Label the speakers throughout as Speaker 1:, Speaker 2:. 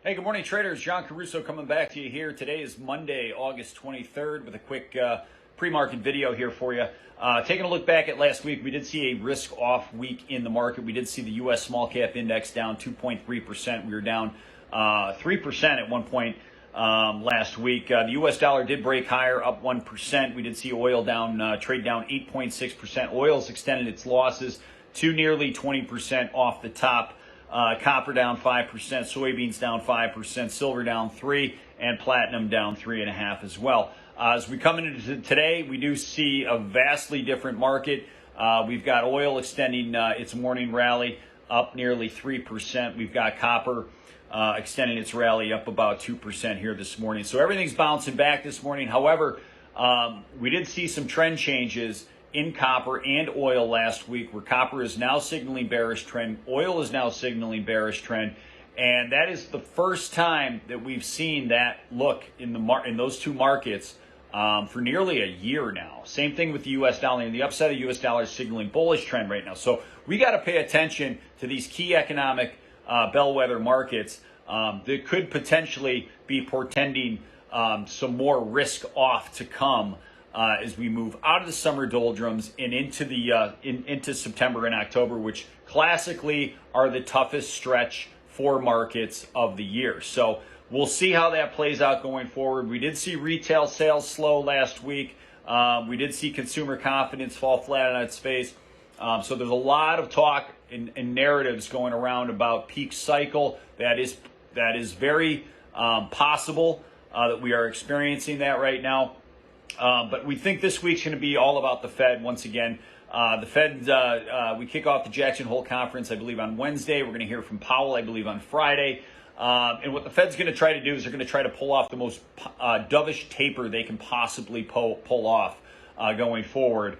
Speaker 1: Hey, good morning, traders. John Caruso coming back to you here. Today is Monday, August 23rd, with a quick pre-market video here for you. Taking a look back at last week, we did see a risk-off week in the market. We did see the U.S. small cap index down 2.3%. We were down 3% at one point last week. The U.S. dollar did break higher, up 1%. We did see oil down, trade down 8.6%. Oil's extended its losses to nearly 20% off the top. Copper down 5%, soybeans down 5%, silver down 3%, and platinum down 3.5% as well. As we come into today, we do see a vastly different market. We've got oil extending its morning rally up nearly 3%. We've got copper extending its rally up about 2% here this morning. So everything's bouncing back this morning. However, we did see some trend changes in copper and oil last week, where copper is now signaling bearish trend, oil is now signaling bearish trend, and that is the first time that we've seen that look in those two markets for nearly a year now. Same thing with the U.S. dollar, and the upside of the U.S. dollar is signaling bullish trend right now. So we got to pay attention to these key economic bellwether markets that could potentially be portending some more risk off to come as we move out of the summer doldrums and into the into September and October, which classically are the toughest stretch for markets of the year. So we'll see how that plays out going forward. We did see retail sales slow last week. We did see consumer confidence fall flat on its face. So there's a lot of talk and narratives going around about peak cycle. That is very possible that we are experiencing that right now. But we think this week's going to be all about the Fed once again. The Fed, we kick off the Jackson Hole Conference, I believe, on Wednesday. We're going to hear from Powell, I believe, on Friday. And what the Fed's going to try to do is they're going to try to pull off the most dovish taper they can possibly pull off going forward.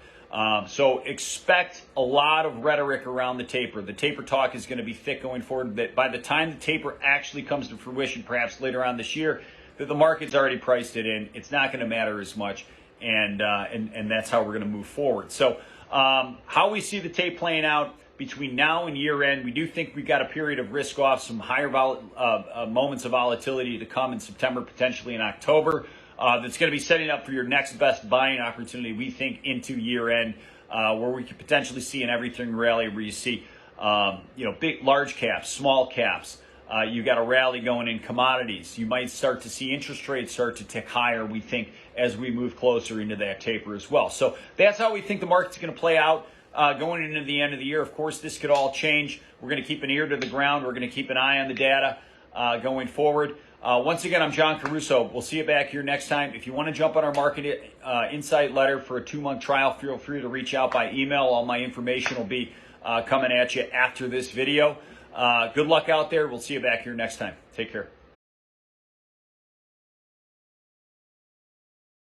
Speaker 1: So expect a lot of rhetoric around the taper. The taper talk is going to be thick going forward. That by the time the taper actually comes to fruition, perhaps later on this year, that the market's already priced it in. It's not going to matter as much, and that's how we're going to move forward. So how we see the tape playing out between now and year end, we do think we've got a period of risk off, some higher moments of volatility to come in September, potentially in October. That's going to be setting up for your next best buying opportunity, we think, into year end, where we could potentially see an everything rally where you see big, large caps, small caps. You got a rally going in commodities. You might start to see interest rates start to tick higher, we think, as we move closer into that taper as well. So that's how we think the market's going to play out going into the end of the year. Of course, this could all change. We're going to keep an ear to the ground. We're going to keep an eye on the data going forward. Once again, I'm John Caruso. We'll see you back here next time. If you want to jump on our market insight letter for a 2-month trial, feel free to reach out by email. All my information will be coming at you after this video. Good luck out there. We'll see you back here next time. Take care.